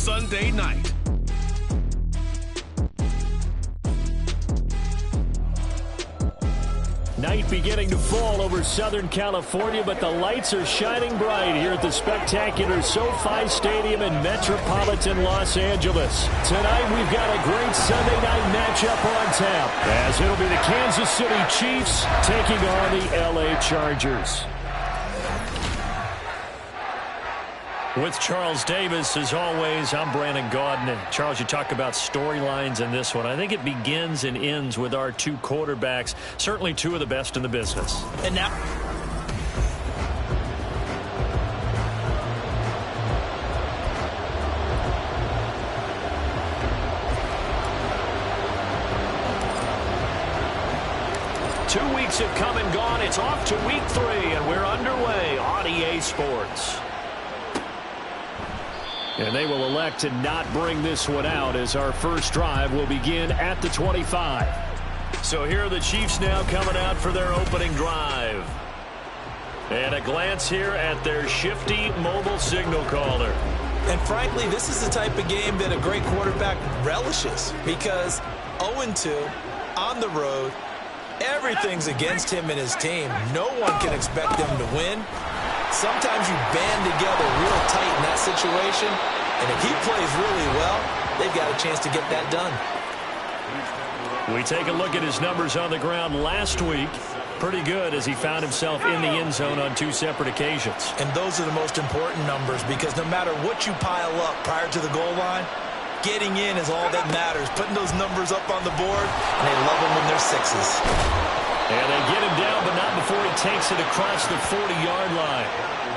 Sunday night. Night beginning to fall over Southern California, but the lights are shining bright here at the spectacular SoFi Stadium in metropolitan Los Angeles. Tonight we've got a great Sunday night matchup on tap, as it'll be the Kansas City Chiefs taking on the LA Chargers. With Charles Davis, as always, I'm Brandon Gaudin. And Charles, you talk about storylines in this one. I think it begins and ends with our two quarterbacks, certainly two of the best in the business. And now, two weeks have come and gone. It's off to week 3, and we're underway on EA Sports. And they will elect to not bring this one out, as our first drive will begin at the 25. So here are the Chiefs now coming out for their opening drive. And a glance here at their shifty mobile signal caller. and frankly, this is the type of game that a great quarterback relishes, because 0-2 on the road, everything's against him and his team. No one can expect them to win. Sometimes you band together real tight in that situation, and if he plays really well, they've got a chance to get that done. We take a look at his numbers on the ground last week. Pretty good, as he found himself in the end zone on 2 separate occasions. And those are the most important numbers, because no matter what you pile up prior to the goal line, getting in is all that matters. Putting those numbers up on the board, and they love them when they're 6s. And they get him down, but not before he takes it across the 40-yard line.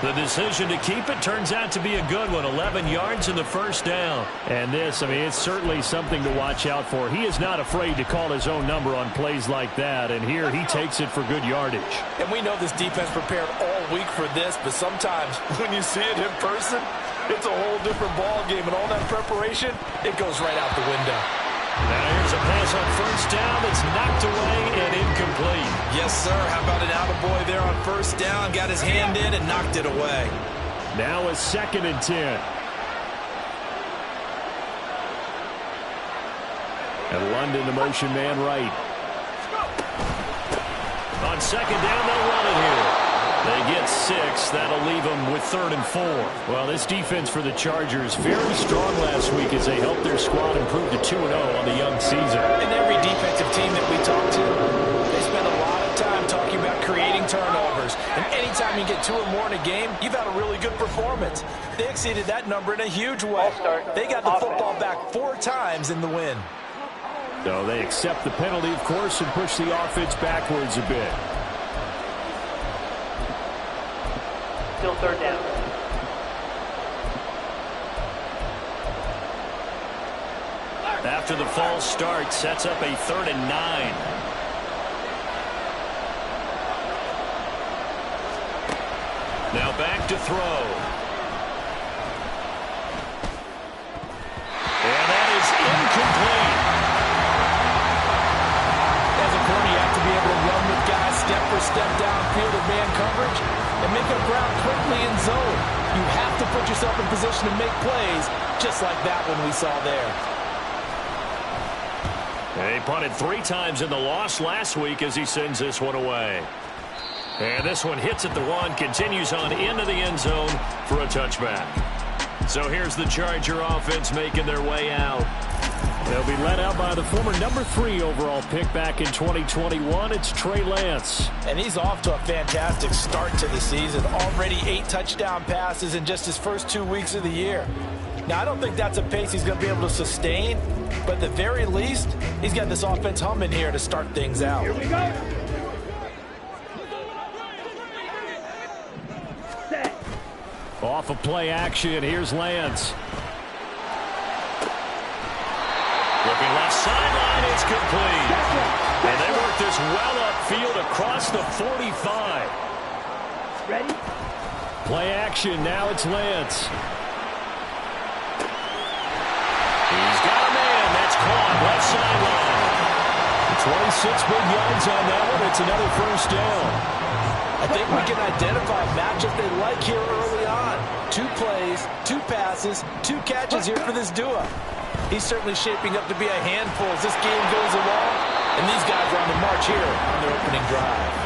The decision to keep it turns out to be a good one. 11 yards in the first down. And this, I mean, it's certainly something to watch out for. He is not afraid to call his own number on plays like that. And here he takes it for good yardage. And we know this defense prepared all week for this, but sometimes when you see it in person, it's a whole different ball game. And all that preparation, it goes right out the window. Now here's a pass on first down that's knocked away and incomplete. Yes, sir. How about an attaboy there on first down? Got his hand in and knocked it away. Now a 2nd and 10. And London, the motion man right. On 2nd down, they'll run it here. They get 6. That'll leave them with 3rd and 4. Well, this defense for the Chargers, very strong last week as they helped their squad improve to 2-0 on the young season. And every defensive team that we talk to, they spend a lot of time talking about creating turnovers. And anytime you get 2 or more in a game, you've had a really good performance. They exceeded that number in a huge way. They got the football back 4 times in the win. So they accept the penalty, of course, and push the offense backwards a bit. Still 3rd down. After the false start, sets up a 3rd and 9. Now back to throw. And that is incomplete. As a corner, you have to be able to run with guys step for step downfield in man coverage and make up ground quickly in zone. You have to put yourself in position to make plays, just like that one we saw there. He punted 3 times in the loss last week as he sends this one away. And this one hits at the 1, continues on into the end zone for a touchback. So here's the Charger offense making their way out. They'll be led out by the former number 3 overall pick back in 2021. It's Trey Lance. And he's off to a fantastic start to the season. Already 8 touchdown passes in just his first 2 weeks of the year. Now, I don't think that's a pace he's going to be able to sustain, but at the very least, he's got this offense humming here to start things out. Here we go. Off of play action, here's Lance. Looking left sideline, it's complete. And they work this well upfield across the 45. Ready? Play action, now it's Lance. He's got a man, that's caught, left sideline. 26 big yards on that one, it's another first down. I think we can identify matchup they like here early on. 2 plays, 2 passes, 2 catches here for this duo. He's certainly shaping up to be a handful as this game goes along, and these guys are on the march here on their opening drive.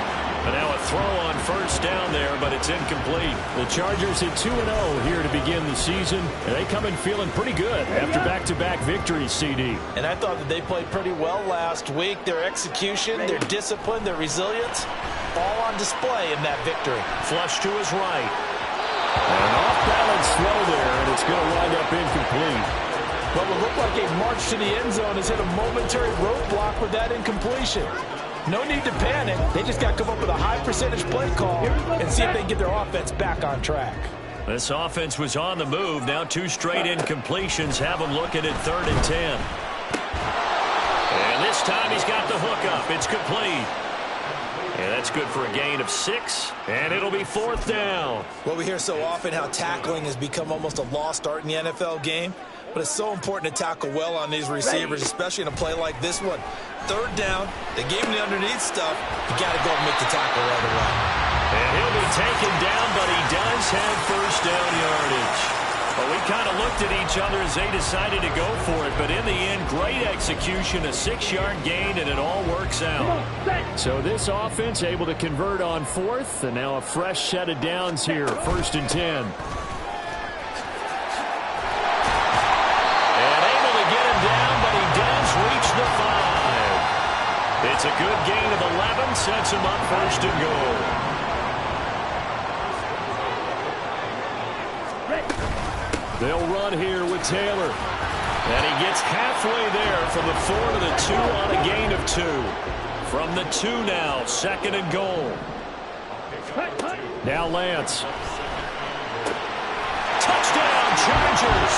And now a throw on first down there, but it's incomplete. The Chargers hit 2-0 here to begin the season, and they come in feeling pretty good after back-to-back victories, CD. And I thought that they played pretty well last week. Their execution, their discipline, their resilience, all on display in that victory. Flush to his right. An off-balance throw there, and it's going to wind up incomplete. What will look like a march to the end zone has hit a momentary roadblock with that incompletion. No need to panic. They just got to come up with a high percentage play call and see if they can get their offense back on track. This offense was on the move. Now 2 straight incompletions have them looking at 3rd and 10. And this time he's got the hook up. It's complete. And that's good for a gain of 6. And it'll be 4th down. Well, we hear so often how tackling has become almost a lost art in the NFL game. But it's so important to tackle well on these receivers, especially in a play like this one. 3rd down, they gave him the underneath stuff. You got to go and make the tackle right away. And he'll be taken down, but he does have first down yardage. Well, we kind of looked at each other as they decided to go for it, but in the end, great execution, a 6-yard gain, and it all works out. So this offense able to convert on 4th, and now a fresh set of downs here, 1st and 10. Reach the 5. It's a good gain of 11, sets him up 1st and goal. They'll run here with Taylor. And he gets halfway there from the 4 to the 2 on a gain of 2. From the 2 now, 2nd and goal. Now Lance. Touchdown, Chargers.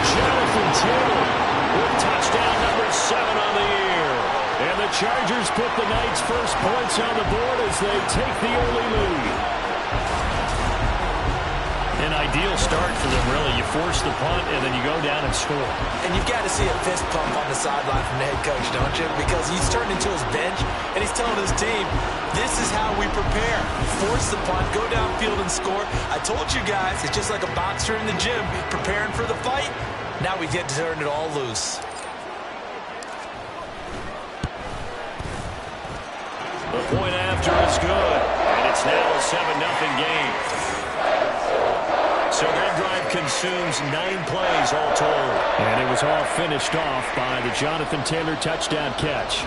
Jonathan Taylor with touchdown number 7 on the year. And the Chargers put the Knights' first points on the board as they take the early lead. An ideal start for them, really. You force the punt, and then you go down and score. And you've got to see a fist pump on the sideline from the head coach, don't you? Because he's turned into his bench, and he's telling his team, this is how we prepare. Force the punt, go downfield and score. I told you guys, it's just like a boxer in the gym, preparing for the fight. Now we get to turn it all loose. The point after is good, and it's now a 7-0 game. So that drive consumes 9 plays all told. And it was all finished off by the Jonathan Taylor touchdown catch.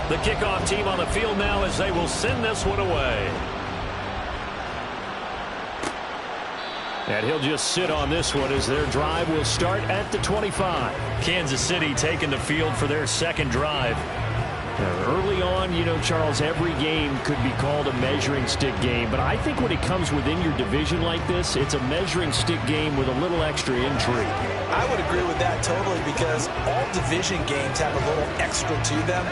The kickoff team on the field now as they will send this one away. And he'll just sit on this one as their drive will start at the 25. Kansas City taking the field for their 2nd drive. Now, early on, you know, Charles, every game could be called a measuring stick game. But I think when it comes within your division like this, it's a measuring stick game with a little extra intrigue. I would agree with that totally because all division games have a little extra to them.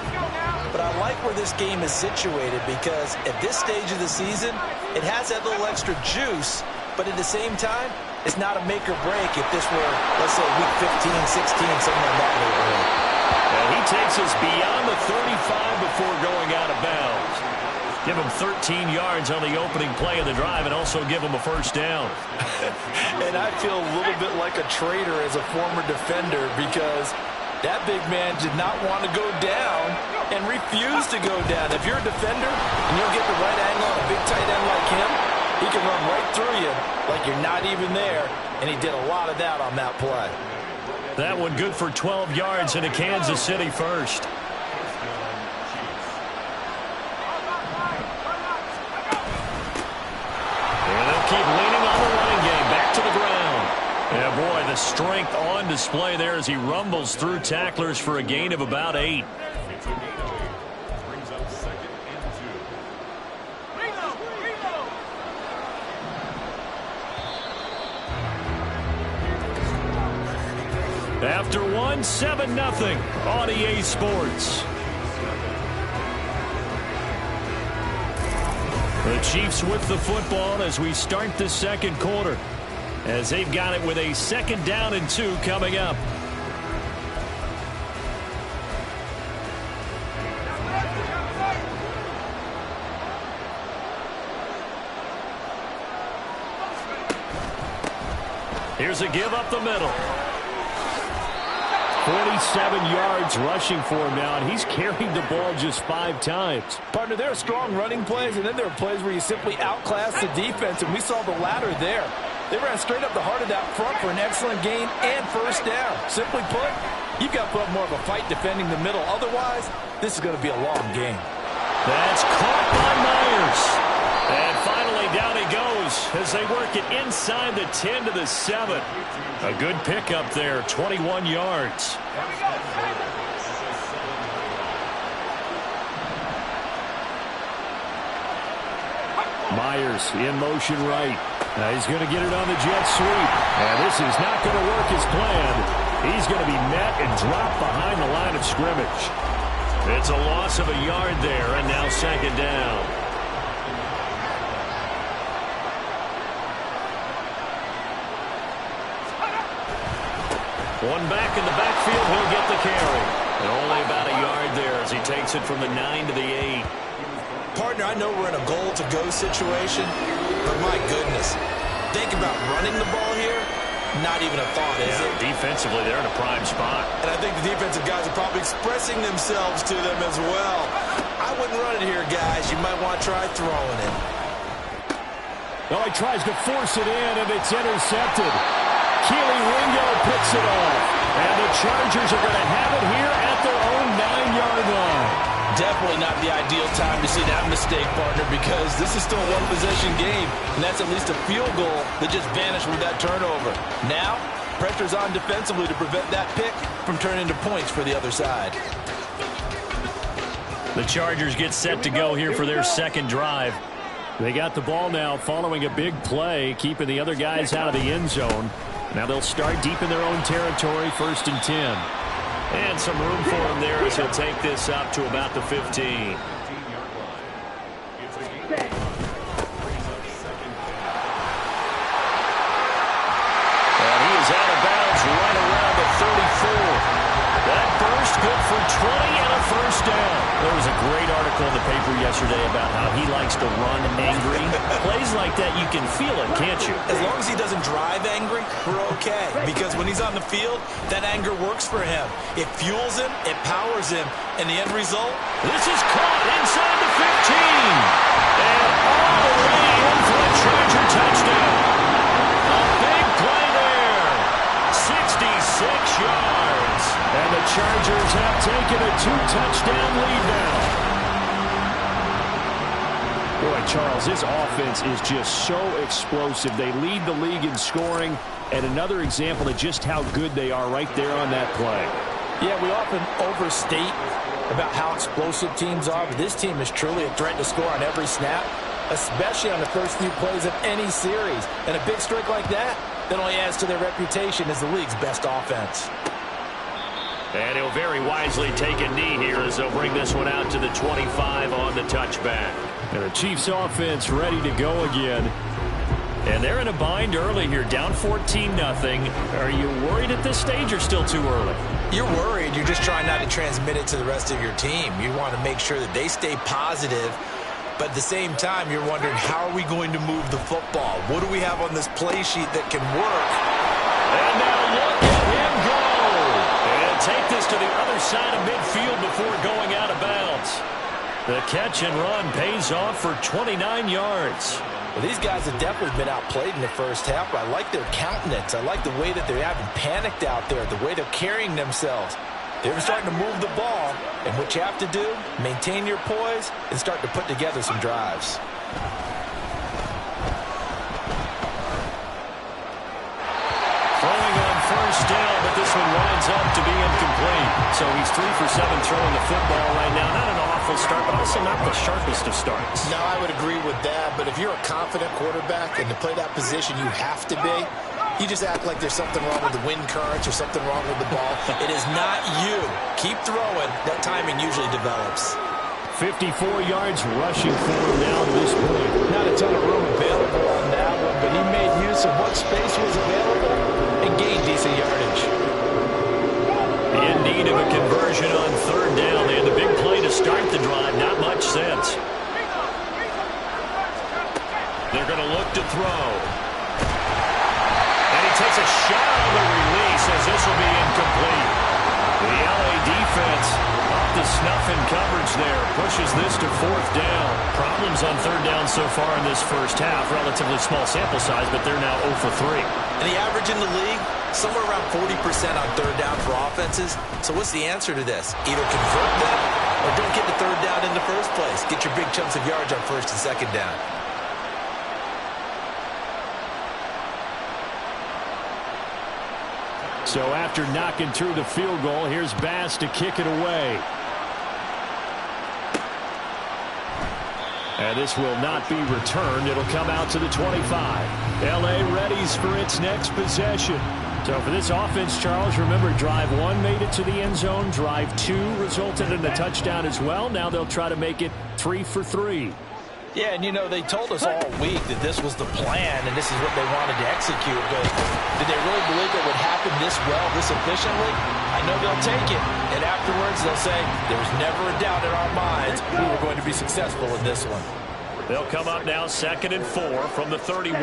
But I like where this game is situated because at this stage of the season, it has that little extra juice. But at the same time, it's not a make or break if this were, let's say, week 15, 16, something like that neighborhood. And he takes us beyond the 35 before going out of bounds. Give him 13 yards on the opening play of the drive and also give him a first down. And I feel a little bit like a traitor as a former defender because that big man did not want to go down and refused to go down. If you're a defender and you'll get the right angle on a big tight end like him, he can run right through you like you're not even there, and he did a lot of that on that play. That one good for 12 yards and a Kansas City first. And they'll keep leaning on the running game. Back to the ground. Yeah, boy, the strength on display there as he rumbles through tacklers for a gain of about 8. After 7-0 on EA Sports. The Chiefs with the football as we start the second quarter, as they've got it with a 2nd down and 2 coming up. Here's a give up the middle. 47 yards rushing for him now, and he's carried the ball just 5 times. Partner, there are strong running plays, and then there are plays where you simply outclass the defense, and we saw the latter there. They ran straight up the heart of that front for an excellent gain and 1st down. Simply put, you've got to put up more of a fight defending the middle. Otherwise, this is going to be a long game. That's caught by Myers. And finally down he goes as they work it inside the 10 to the 7. A good pickup there, 21 yards. Myers in motion right. Now he's going to get it on the jet sweep. And this is not going to work as planned. He's going to be met and dropped behind the line of scrimmage. It's a loss of a yard there, and now 2nd down. One back in the backfield, he'll get the carry. And only about a yard there as he takes it from the 9 to the 8. Partner, I know we're in a goal-to-go situation, but my goodness, think about running the ball here. Not even a thought, is it? Defensively, they're in a prime spot. And I think the defensive guys are probably expressing themselves to them as well. I wouldn't run it here, guys. You might want to try throwing it. Oh, he tries to force it in, and it's intercepted. Keely Ringo picks it off. And the Chargers are going to have it here at their own 9-yard line. Definitely not the ideal time to see that mistake, partner, because this is still a one-possession game, and that's at least a field goal that just vanished with that turnover. Now, pressure's on defensively to prevent that pick from turning into points for the other side. The Chargers get set to go here for their 2nd drive. They got the ball now following a big play, keeping the other guys out of the end zone. Now they'll start deep in their own territory, 1st and 10. And some room for him there as he'll take this up to about the 15. And he is out of bounds right around the 34. That burst good for 20 and a 1st down. There was a great article in the paper yesterday about how he likes to run angry. Plays like that, you can feel it, can't you? As long as he doesn't drive angry, we're okay. Because when he's on the field, that anger works for him. It fuels him, it powers him, and the end result? This is caught inside the 15. And all the way in for a Charger touchdown. A big play there. 66 yards. And the Chargers have taken a 2-touchdown lead now. Boy, Charles, this offense is just so explosive. They lead the league in scoring, and another example of just how good they are right there on that play. Yeah, we often overstate about how explosive teams are, but this team is truly a threat to score on every snap, especially on the first few plays of any series. And a big streak like that only adds to their reputation as the league's best offense. And he'll very wisely take a knee here as they'll bring this one out to the 25 on the touchback. And the Chiefs offense ready to go again. And they're in a bind early here, down 14-0. Are you worried at this stage or still too early? You're worried. You're just trying not to transmit it to the rest of your team. You want to make sure that they stay positive. But at the same time, you're wondering, how are we going to move the football? What do we have on this play sheet that can work? And now look at him go. And take this to the other side of midfield before going out of bounds. The catch and run pays off for 29 yards. Well, these guys have definitely been outplayed in the first half, but I like their countenance. I like the way that they haven't panicked out there, the way they're carrying themselves. They're starting to move the ball, and what you have to do, maintain your poise and start to put together some drives. Throwing on first down, but this one winds up to be incomplete. So he's 3 for 7 throwing the football right now. Not an awful start, but also not the sharpest of starts. No, I would agree with that, but if you're a confident quarterback and to play that position you have to be, you just act like there's something wrong with the wind currents or something wrong with the ball. It is not you. Keep throwing. That timing usually develops. 54 yards rushing for him now to this point. Not a ton of room available on that one, but he made use of what space was available and gained decent yardage. In need of a conversion on third down. They had the big play to start the drive. Not much sense. They're going to look to throw. And he takes a shot on the release as this will be incomplete. The LA defense off the snuff in coverage there. Pushes this to fourth down. Problems on third down so far in this first half. Relatively small sample size, but they're now 0 for 3. And the average in the league, somewhere around 40% on third down for offenses. So what's the answer to this? Either convert them or don't get the third down in the first place. Get your big chunks of yards on first and second down. So after knocking through the field goal, here's Bass to kick it away. And this will not be returned. It'll come out to the 25. L.A. readies for its next possession. So for this offense, Charles, remember, drive 1 made it to the end zone. Drive 2 resulted in a touchdown as well. Now they'll try to make it 3 for 3. Yeah, and you know, they told us all week that this was the plan and this is what they wanted to execute, but did they really believe it would happen this well, this efficiently? I know they'll take it, and afterwards they'll say, there was never a doubt in our minds we were going to be successful in this one. They'll come up now 2nd and 4 from the 31.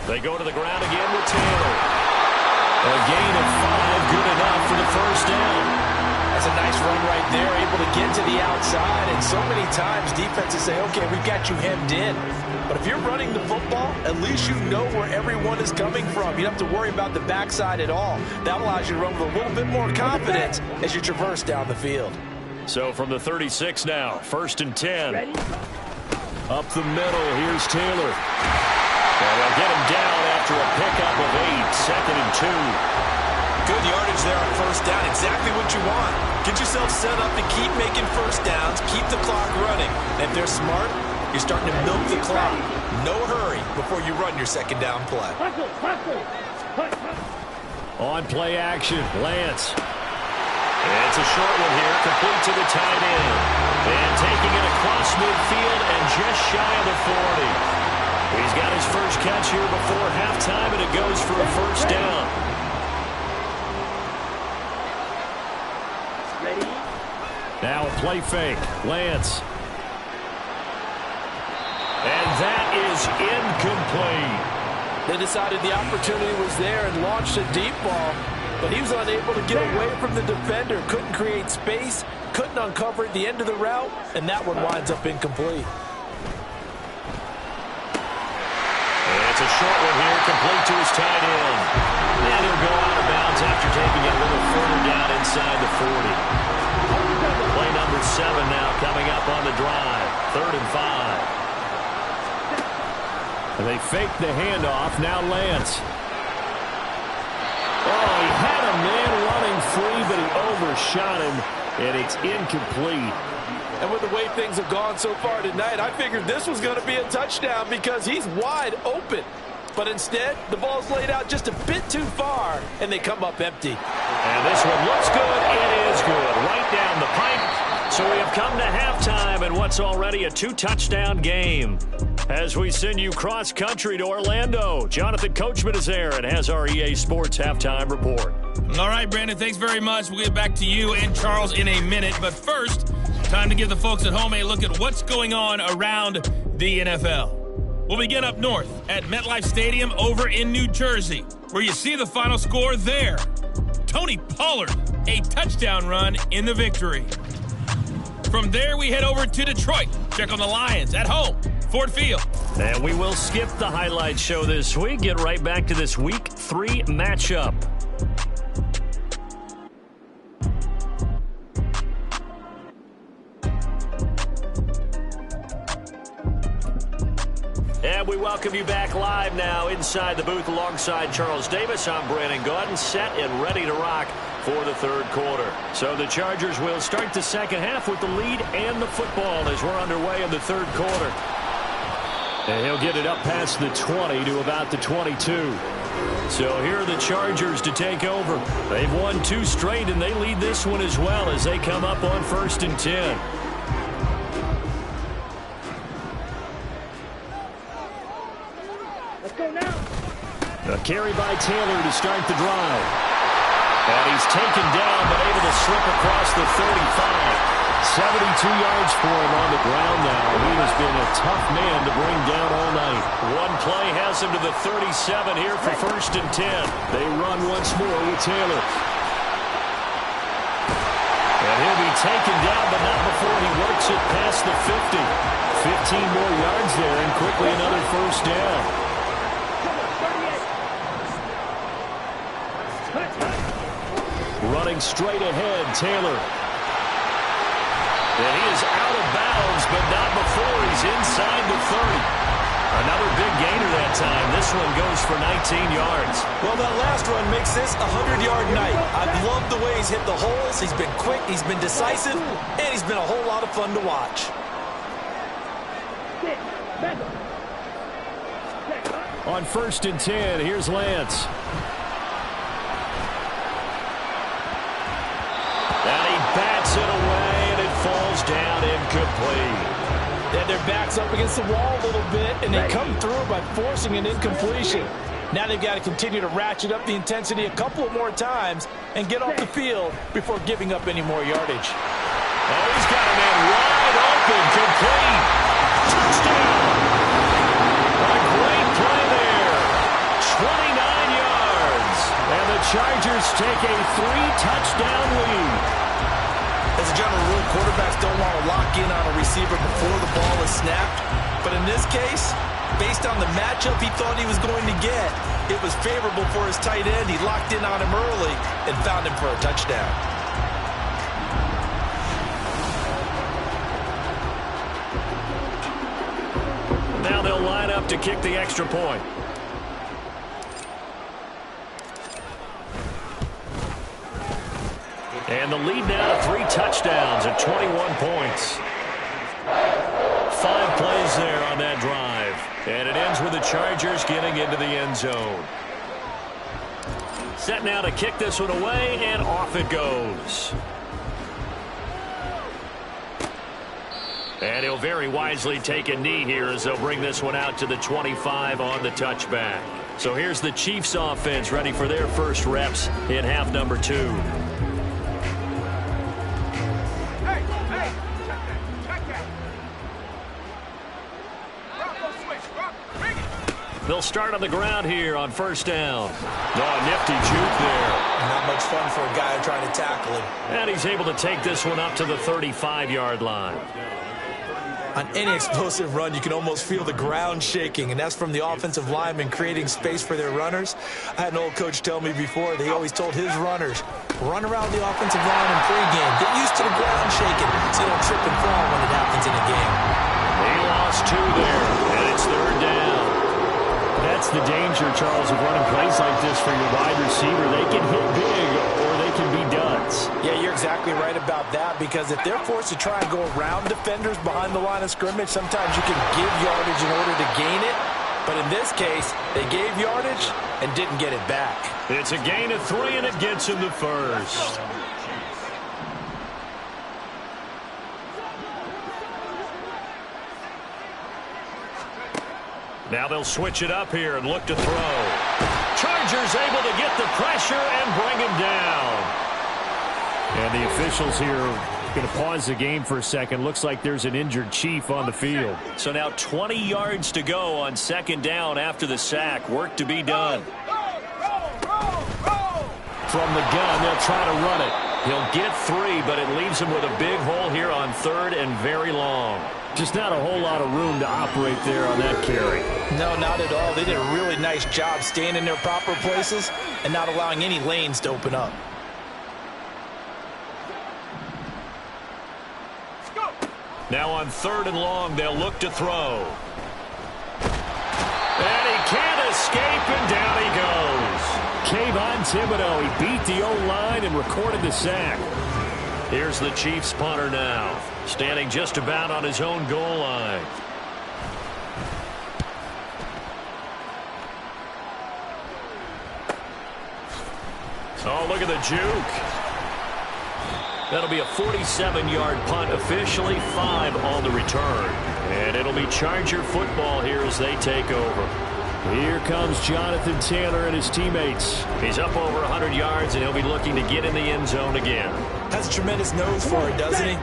They go to the ground again with Taylor. A gain of 5, good enough for the first down. That's a nice run right there, able to get to the outside. And so many times defenses say, okay, we've got you hemmed in. But if you're running the football, at least you know where everyone is coming from. You don't have to worry about the backside at all. That allows you to run with a little bit more confidence as you traverse down the field. So from the 36 now, 1st and 10. Ready? Up the middle, here's Taylor. And they'll get him down after a pickup of 8, 2nd and 2. Good yardage there on first down. Exactly what you want. Get yourself set up to keep making first downs. Keep the clock running. And if they're smart, you're starting to milk the clock. No hurry before you run your second down play. On play action, Lance. It's a short one here, complete to the tight end. And taking it across midfield and just shy of the 40. He's got his first catch here before halftime, and it goes for a first down. Now a play fake. Lance. And that is incomplete. They decided the opportunity was there and launched a deep ball, but he was unable to get away from the defender. Couldn't create space, couldn't uncover at the end of the route, and that one winds up incomplete. And it's a short one here, complete to his tight end. And he'll go out of bounds after taking it a little further down inside the 40. Play number 7 now coming up on the drive. 3rd and 5. And they fake the handoff. Now Lance. Oh, he had a man running free, but he overshot him, and it's incomplete. And with the way things have gone so far tonight, I figured this was going to be a touchdown because he's wide open. But instead, the ball's laid out just a bit too far, and they come up empty. And this one looks good. It is good. Right down the pipe. So we have come to halftime in what's already a 2-touchdown game. As we send you cross-country to Orlando, Jonathan Coachman is there and has our EA Sports halftime report. All right, Brandon, thanks very much. We'll get back to you and Charles in a minute. But first, time to give the folks at home a look at what's going on around the NFL. We'll begin up north at MetLife Stadium over in New Jersey, where you see the final score there. Tony Pollard, a touchdown run in the victory. From there, we head over to Detroit. Check on the Lions at home, Ford Field. And we will skip the highlight show this week. Get right back to this Week 3 matchup. And we welcome you back live now inside the booth alongside Charles Davis. I'm Brandon Gaudin, set and ready to rock for the third quarter. So the Chargers will start the second half with the lead and the football as we're underway in the third quarter. And he'll get it up past the 20 to about the 22. So here are the Chargers to take over. They've won 2 straight, and they lead this one as well as they come up on 1st and 10. carry by Taylor to start the drive. And he's taken down, but able to slip across the 35. 72 yards for him on the ground now. He has been a tough man to bring down all night. One play has him to the 37 here for 1st and 10. They run once more with Taylor. And he'll be taken down, but not before he works it past the 50. 15 more yards there, and quickly another 1st down. Running straight ahead, Taylor. And he is out of bounds, but not before he's inside the 30. Another big gainer that time. This one goes for 19 yards. Well, that last run makes this a 100-yard night. I've loved the way he's hit the holes. He's been quick, he's been decisive, and he's been a whole lot of fun to watch. On 1st and 10, here's Lance. And he bats it away, and it falls down incomplete. They had their backs up against the wall a little bit, and they come through by forcing an incompletion. Now they've got to continue to ratchet up the intensity a couple of more times and get off the field before giving up any more yardage. Oh, he's got a man wide open, complete. Touchdown. A great play there. 29 yards. And the Chargers take a 3-touchdown lead. As a general rule, quarterbacks don't want to lock in on a receiver before the ball is snapped. But in this case, based on the matchup he thought he was going to get, it was favorable for his tight end. He locked in on him early and found him for a touchdown. Now they'll line up to kick the extra point. And the lead now to 3 touchdowns at 21 points. 5 plays there on that drive. And it ends with the Chargers getting into the end zone. Set now to kick this one away, and off it goes. And he'll very wisely take a knee here as they'll bring this one out to the 25 on the touchback. So here's the Chiefs offense ready for their first reps in half number 2. They'll start on the ground here on 1st down. Oh, nifty juke there. Not much fun for a guy trying to tackle him. And he's able to take this one up to the 35-yard line. On any explosive run, you can almost feel the ground shaking, and that's from the offensive linemen creating space for their runners. I had an old coach tell me before, he always told his runners, run around the offensive line in pregame. Get used to the ground shaking so you don't trip and fall when it happens in a game. He lost 2 there, and it's 3rd down. That's the danger, Charles, of running plays like this for your wide receiver. They can hit big or they can be duds. Yeah, you're exactly right about that, because if they're forced to try and go around defenders behind the line of scrimmage, sometimes you can give yardage in order to gain it. But in this case, they gave yardage and didn't get it back. It's a gain of 3, and it gets him the 1st. Now they'll switch it up here and look to throw. Chargers able to get the pressure and bring him down. And the officials here are going to pause the game for a second. Looks like there's an injured Chief on the field. So now 20 yards to go on 2nd down after the sack. Work to be done. From the gun, they'll try to run it. He'll get 3, but it leaves him with a big hole here on 3rd and very long. Just not a whole lot of room to operate there on that carry. No, not at all. They did a really nice job staying in their proper places and not allowing any lanes to open up. Now on 3rd and long, they'll look to throw. And he can't escape, and down he goes. Kayvon Thibodeaux, he beat the O-line and recorded the sack. Here's the Chiefs punter now, standing just about on his own goal line. Oh, look at the juke. That'll be a 47-yard punt, officially 5 on the return. And it'll be Charger football here as they take over. Here comes Jonathan Taylor and his teammates. He's up over 100 yards, and he'll be looking to get in the end zone again. Has a tremendous nose for it, doesn't he?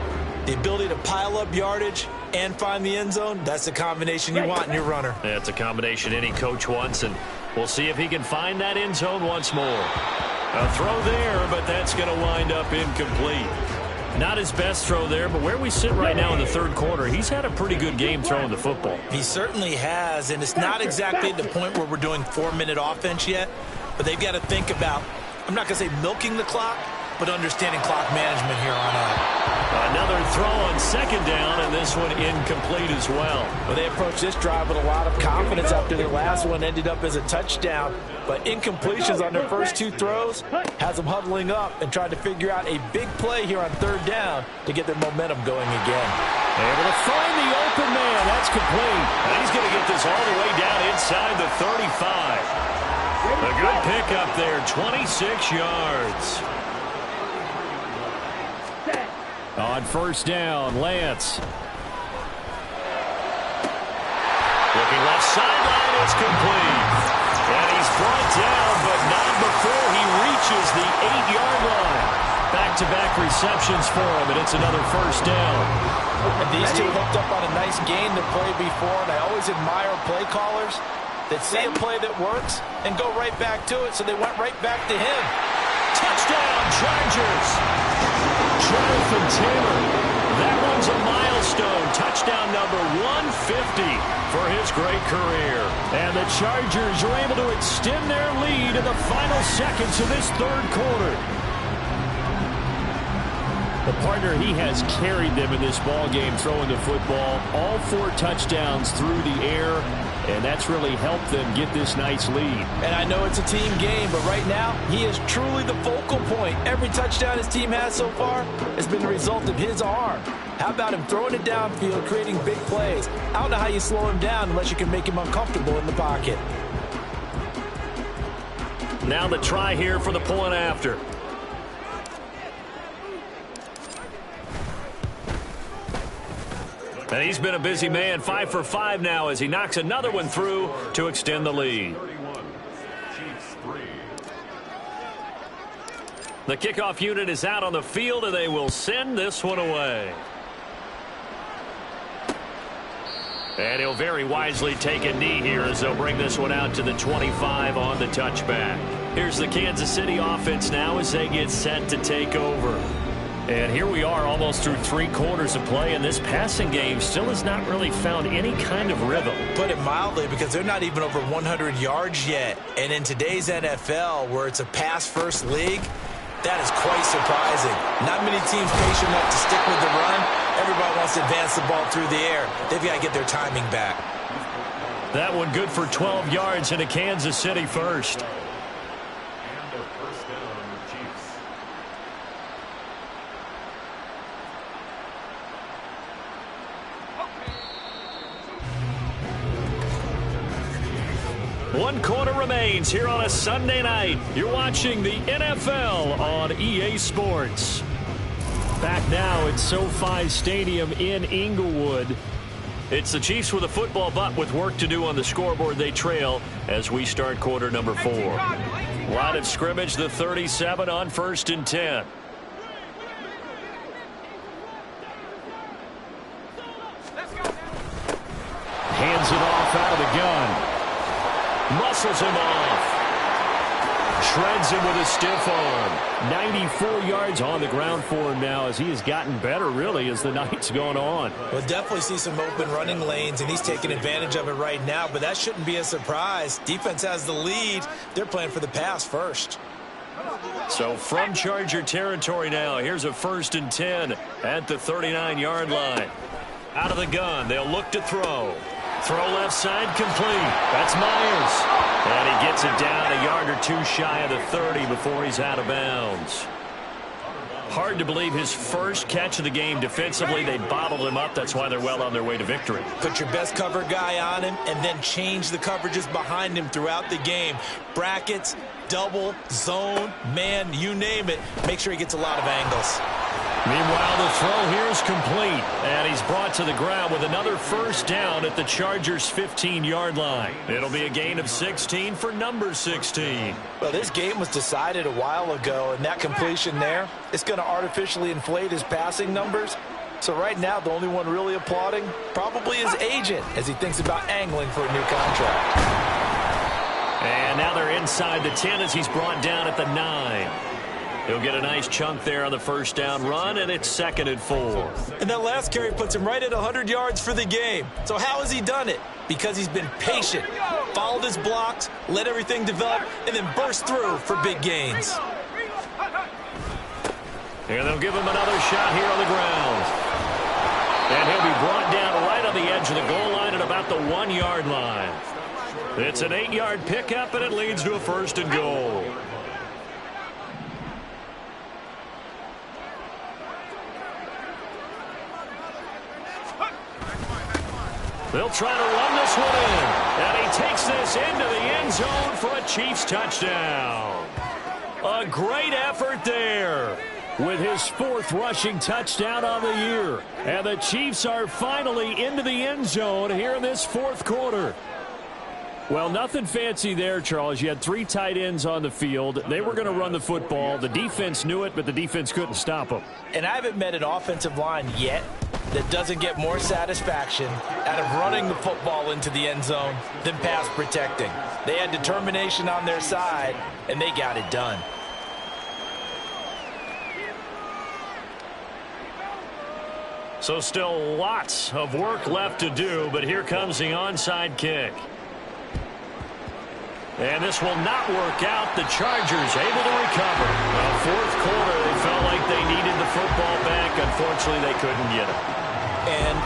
The ability to pile up yardage and find the end zone, that's the combination you want in your runner. That's a combination any coach wants, and we'll see if he can find that end zone once more. A throw there, but that's going to wind up incomplete. Not his best throw there, but where we sit right now in the third quarter, he's had a pretty good game throwing the football. He certainly has, and it's not exactly at the point where we're doing 4-minute offense yet, but they've got to think about, I'm not going to say milking the clock, but understanding clock management here on out. Another throw on second down, and this one incomplete as well. Well, they approached this drive with a lot of confidence after their last one ended up as a touchdown. But incompletions on their first two throws has them huddling up and trying to figure out a big play here on third down to get their momentum going again. Able to find the open man. That's complete. And he's going to get this all the way down inside the 35. A good pickup there, 26 yards. On first down, Lance. Looking left sideline, it's complete. And he's brought down, but not before he reaches the 8-yard line. Back-to-back receptions for him, and it's another first down. And these two hooked up on a nice gain the play before, and I always admire play callers that see a play that works and go right back to it, so they went right back to him. Touchdown, Chargers. Jonathan Taylor. That one's a milestone. Touchdown number 150 for his great career. And the Chargers are able to extend their lead in the final seconds of this third quarter. The partner, he has carried them in this ball game throwing the football. All 4 touchdowns through the air, and that's really helped them get this nice lead. And I know it's a team game, but right now, he is truly the focal point. Every touchdown his team has so far has been the result of his arm. How about him throwing it downfield, creating big plays? I don't know how you slow him down unless you can make him uncomfortable in the pocket. Now the try here for the point after. And he's been a busy man, 5 for 5 now as he knocks another one through to extend the lead. The kickoff unit is out on the field, and they will send this one away. And he'll very wisely take a knee here as they'll bring this one out to the 25 on the touchback. Here's the Kansas City offense now as they get set to take over. And here we are almost through 3 quarters of play, and this passing game still has not really found any kind of rhythm. Put it mildly, because they're not even over 100 yards yet. And in today's NFL, where it's a pass-first league, that is quite surprising. Not many teams patient enough to stick with the run. Everybody wants to advance the ball through the air. They've got to get their timing back. That one good for 12 yards into Kansas City first. One quarter remains here on a Sunday night. You're watching the NFL on EA Sports. Back now at SoFi Stadium in Inglewood. It's the Chiefs with a football, but with work to do on the scoreboard, they trail as we start quarter number 4. Line of scrimmage, the 37 on 1st and 10. Hands it off out of the gun. Muscles him off. Shreds him with a stiff arm. 94 yards on the ground for him now as he has gotten better, really, as the night's gone on. We'll definitely see some open running lanes, and he's taking advantage of it right now, but that shouldn't be a surprise. Defense has the lead. They're playing for the pass first. So from Charger territory now, here's a 1st and 10 at the 39-yard line. Out of the gun, they'll look to throw. Throw left side complete. That's Myers. And he gets it down a yard or 2 shy of the 30 before he's out of bounds. Hard to believe his first catch of the game defensively. They bottled him up. That's why they're well on their way to victory. Put your best cover guy on him and then change the coverages behind him throughout the game. Brackets, double, zone, man, you name it. Make sure he gets a lot of angles. Meanwhile, the throw here is complete, and he's brought to the ground with another first down at the Chargers' 15-yard line. It'll be a gain of 16 for number 16. Well, this game was decided a while ago, and that completion there is going to artificially inflate his passing numbers. So right now, the only one really applauding probably his agent as he thinks about angling for a new contract. And now they're inside the 10 as he's brought down at the 9. He'll get a nice chunk there on the first down run, and it's 2nd and 4. And that last carry puts him right at 100 yards for the game. So how has he done it? Because he's been patient, followed his blocks, let everything develop, and then burst through for big gains. And they'll give him another shot here on the ground. And he'll be brought down right on the edge of the goal line at about the 1-yard line. It's an 8-yard pickup, and it leads to a 1st and goal. They'll try to run this one in. And he takes this into the end zone for a Chiefs touchdown. A great effort there. With his 4th rushing touchdown on the year. And the Chiefs are finally into the end zone here in this 4th quarter. Well, nothing fancy there, Charles. You had 3 tight ends on the field. They were going to run the football. The defense knew it, but the defense couldn't stop them. And I haven't met an offensive line yet that doesn't get more satisfaction out of running the football into the end zone than pass protecting. They had determination on their side, and they got it done. So still lots of work left to do, but here comes the onside kick. And this will not work out. The Chargers able to recover. Well, 4th quarter, they felt like they needed the football back. Unfortunately, they couldn't get it. And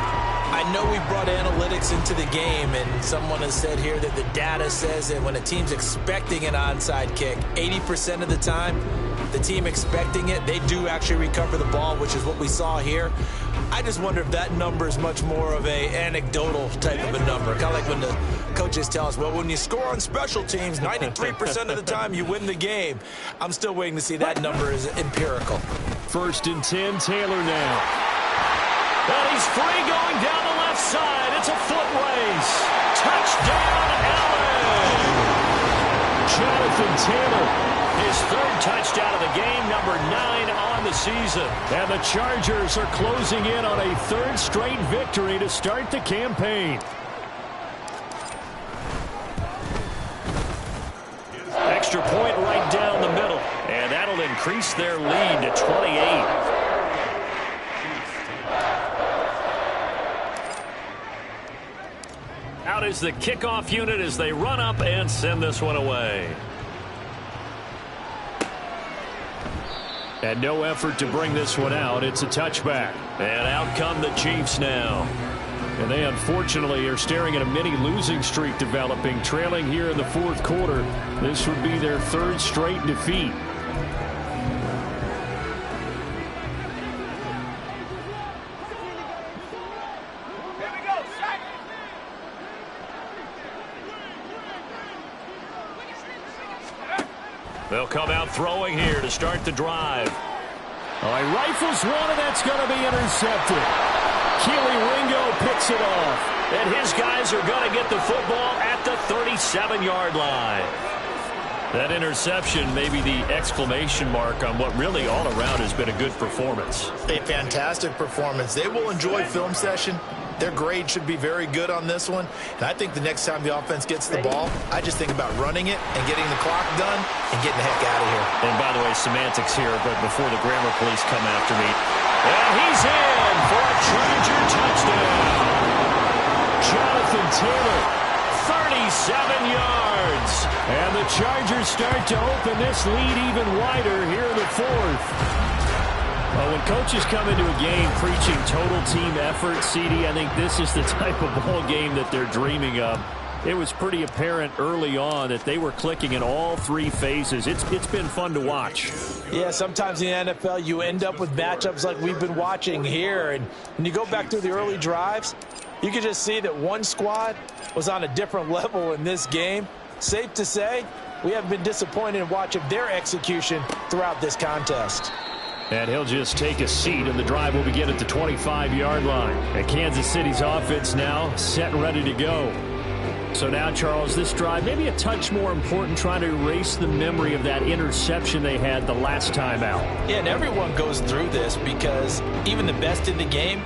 I know we brought analytics into the game, and someone has said here that the data says that when a team's expecting an onside kick, 80% of the time, the team expecting it, they do actually recover the ball, which is what we saw here. I just wonder if that number is much more of a anecdotal type of a number. Kind of like when the coaches tell us, well, when you score on special teams, 93% of the time you win the game. I'm still waiting to see that number is empirical. 1st and 10, Taylor now. And he's free going down the left side. It's a foot race. Touchdown, Allen! Jonathan Taylor. His 3rd touchdown of the game, number 9 on the season. And the Chargers are closing in on a 3rd straight victory to start the campaign. Extra point right down the middle. And that'll increase their lead to 28. Out is the kickoff unit as they run up and send this one away. And no effort to bring this one out. It's a touchback. And out come the Chiefs now. And they unfortunately are staring at a mini losing streak developing, trailing here in the 4th quarter. This would be their 3rd straight defeat. They'll come out throwing here to start the drive. All right, rifles one, and that's going to be intercepted. Keely Ringo picks it off. And his guys are going to get the football at the 37-yard line. That interception may be the exclamation mark on what really all around has been a good performance. A fantastic performance. They will enjoy film session. Their grade should be very good on this one. And I think the next time the offense gets the ball, I just think about running it and getting the clock done and getting the heck out of here. And by the way, semantics here, but before the grammar police come after me. And he's in for a Charger touchdown. Jonathan Taylor, 37 yards. And the Chargers start to open this lead even wider here in the 4th. Well, when coaches come into a game preaching total team effort, CD, I think this is the type of ball game that they're dreaming of. It was pretty apparent early on that they were clicking in all 3 phases. It's been fun to watch. Yeah, sometimes in the NFL you end up with matchups like we've been watching here. And when you go back through the early drives, you can just see that one squad was on a different level in this game. Safe to say, we haven't been disappointed in watching their execution throughout this contest. And he'll just take a seat, and the drive will begin at the 25-yard line. And Kansas City's offense now set and ready to go. So now, Charles, this drive maybe a touch more important, trying to erase the memory of that interception they had the last time out. Yeah, and everyone goes through this because even the best in the game,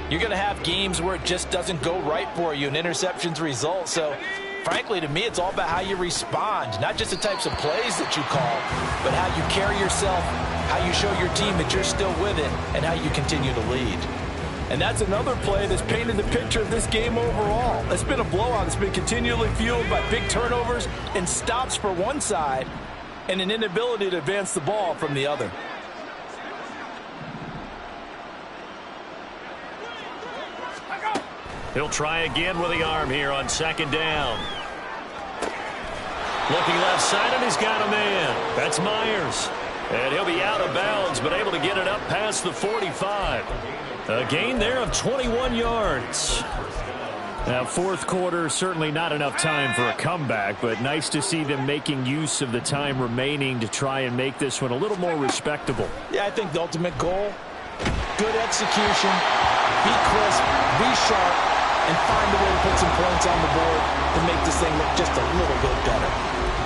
you're going to have games where it just doesn't go right for you and interceptions result. So, frankly, to me, it's all about how you respond, not just the types of plays that you call, but how you carry yourself, how you show your team that you're still with it, and how you continue to lead. And that's another play that's painted the picture of this game overall. It's been a blowout. It's been continually fueled by big turnovers and stops for one side and an inability to advance the ball from the other. He'll try again with the arm here on second down. Looking left side, and he's got a man. That's Myers. And he'll be out of bounds, but able to get it up past the 45. A gain there of 21 yards. Now, fourth quarter, certainly not enough time for a comeback, but nice to see them making use of the time remaining to try and make this one a little more respectable. Yeah, I think the ultimate goal, good execution, be crisp, be sharp, and find a way to put some points on the board to make this thing look just a little bit better.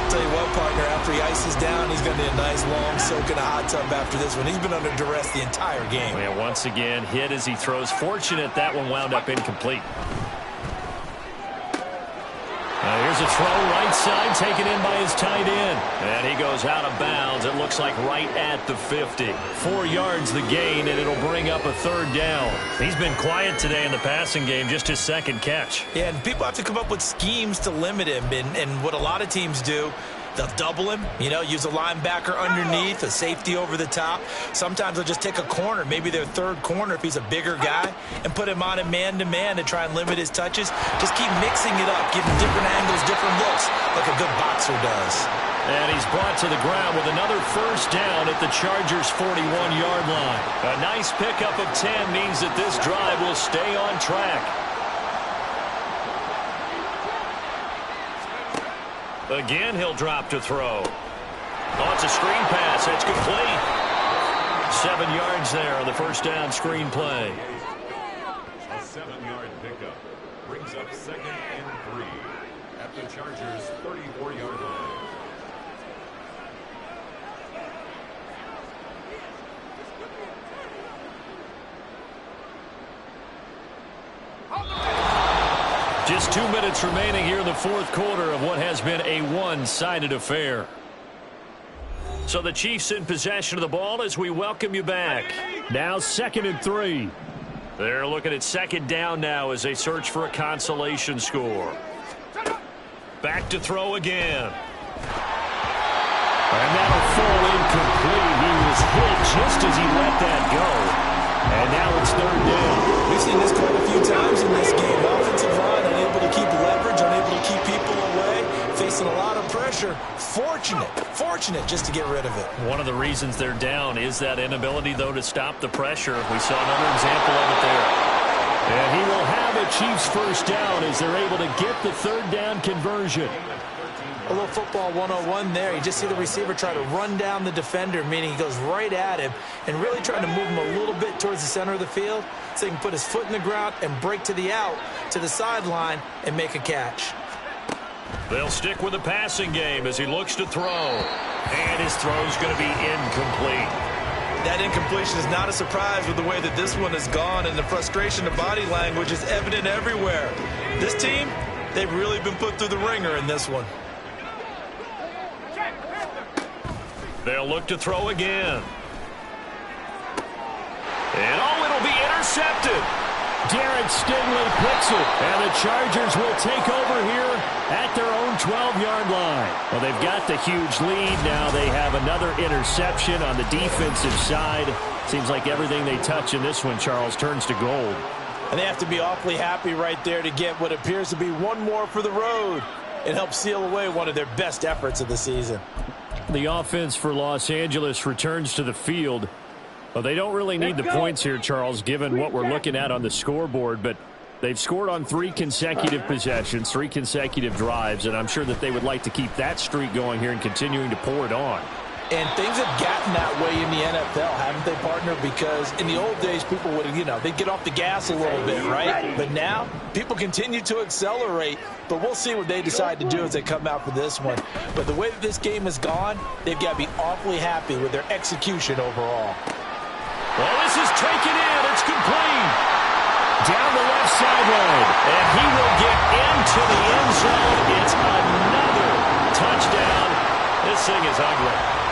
Tell you what, partner, after he ices down, he's going to need a nice long soak in a hot tub after this one. He's been under duress the entire game. And once again, hit as he throws. Fortunate that one wound up incomplete. Here's a throw right side, taken in by his tight end. And he goes out of bounds. It looks like right at the 50. 4 yards the gain, and it'll bring up a third down. He's been quiet today in the passing game, just his second catch. Yeah, and people have to come up with schemes to limit him. And what a lot of teams do, they'll double him, use a linebacker underneath, a safety over the top. Sometimes they'll just take a corner, maybe their third corner if he's a bigger guy, and put him on a man-to-man to try and limit his touches. Just keep mixing it up, give him different angles, different looks, like a good boxer does. And he's brought to the ground with another first down at the Chargers' 41-yard line. A nice pickup of 10 means that this drive will stay on track. Again, he'll drop to throw. Oh, it's a screen pass. That's complete. 7 yards there on the first down screen play. A 7-yard pickup brings up 2nd and 3 at the Chargers' 34-yard line. Just 2 minutes remaining here in the fourth quarter of what has been a one-sided affair. So the Chiefs in possession of the ball as we welcome you back. Now 2nd and 3. They're looking at second down now as they search for a consolation score. Back to throw again. And that'll fall incomplete. He was hit just as he let that go. And now it's third down. We've seen this quite a few times in this game. Offensive line unable to keep leverage, unable to keep people away, facing a lot of pressure. Fortunate just to get rid of it. One of the reasons they're down is that inability, though, to stop the pressure. We saw another example of it there. And he will have a Chiefs first down as they're able to get the third down conversion. A little football 101 there. You just see the receiver try to run down the defender, meaning he goes right at him and really trying to move him a little bit towards the center of the field so he can put his foot in the ground and break to the out, to the sideline, and make a catch. They'll stick with the passing game as he looks to throw. And his throw's going to be incomplete. That incompletion is not a surprise with the way that this one has gone, and the frustration of body language is evident everywhere. This team, they've really been put through the ringer in this one. They'll look to throw again. And it'll be intercepted. Derek Stingley picks it, and the Chargers will take over here at their own 12-yard line. Well, they've got the huge lead. Now they have another interception on the defensive side. Seems like everything they touch in this one, Charles, turns to gold. And they have to be awfully happy right there to get what appears to be one more for the road and help seal away one of their best efforts of the season. The offense for Los Angeles returns to the field. Well, they don't really need the points here, Charles, given what we're looking at on the scoreboard, but They've scored on 3 consecutive possessions, 3 consecutive drives, and I'm sure that they would like to keep that streak going here and continuing to pour it on. And things have gotten that way in the NFL, haven't they, partner? Because in the old days, people would, they'd get off the gas a little bit, right? But now, people continue to accelerate. But we'll see what they decide to do as they come out for this one. But the way that this game has gone, they've got to be awfully happy with their execution overall. Well, this is taken in. It's complete. Down the left sideline. And he will get into the end zone. It's another touchdown. This thing is ugly.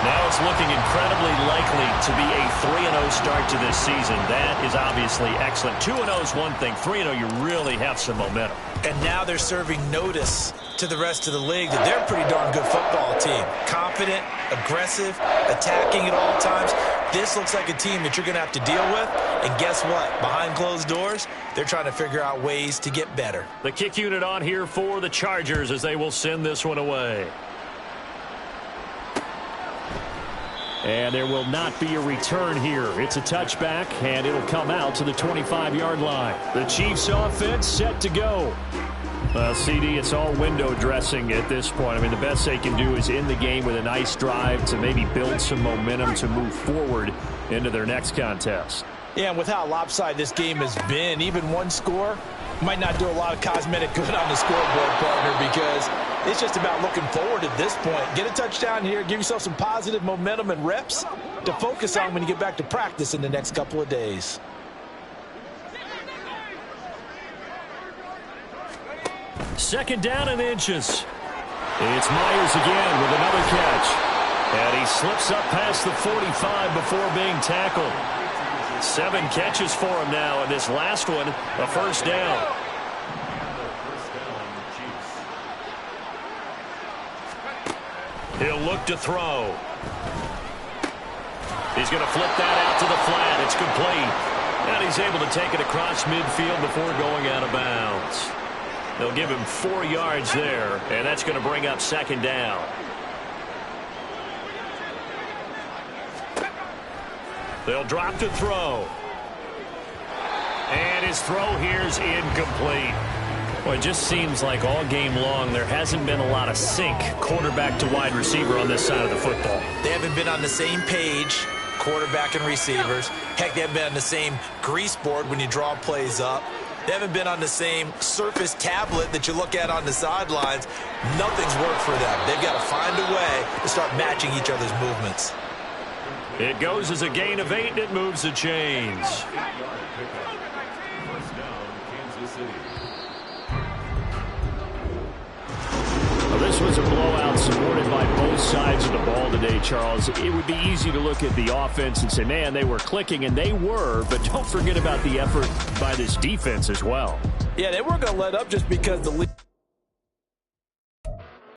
Now it's looking incredibly likely to be a 3-0 start to this season. That is obviously excellent. 2-0 is one thing. 3-0, you really have some momentum. And now they're serving notice to the rest of the league that they're a pretty darn good football team. Confident, aggressive, attacking at all times. This looks like a team that you're going to have to deal with. And guess what? Behind closed doors, they're trying to figure out ways to get better. The kick unit on here for the Chargers as they will send this one away. And there will not be a return here. It's a touchback, and it'll come out to the 25-yard line. The Chiefs offense set to go. Well, CD, it's all window dressing at this point. I mean, the best they can do is end the game with a nice drive to maybe build some momentum to move forward into their next contest. Yeah, and with how lopsided this game has been, even one score might not do a lot of cosmetic good on the scoreboard, partner, because it's just about looking forward at this point. Get a touchdown here, give yourself some positive momentum and reps to focus on when you get back to practice in the next couple of days. Second down and inches. It's Myers again with another catch. And he slips up past the 45 before being tackled. 7 catches for him now, and this last one, a first down. He'll look to throw. He's going to flip that out to the flat. It's complete. And he's able to take it across midfield before going out of bounds. They'll give him 4 yards there, and that's going to bring up second down. They'll drop to throw. And his throw here's incomplete. Well, it just seems like all game long there hasn't been a lot of sync quarterback to wide receiver on this side of the football. They haven't been on the same page, quarterback and receivers. Heck, they haven't been on the same grease board when you draw plays up. They haven't been on the same surface tablet that you look at on the sidelines. Nothing's worked for them. They've got to find a way to start matching each other's movements. It goes as a gain of 8, and it moves the chains. First down, Kansas City. Well, this was a blowout supported by both sides of the ball today, Charles. It would be easy to look at the offense and say, man, they were clicking, and they were, but don't forget about the effort by this defense as well. Yeah, they weren't going to let up just because the lead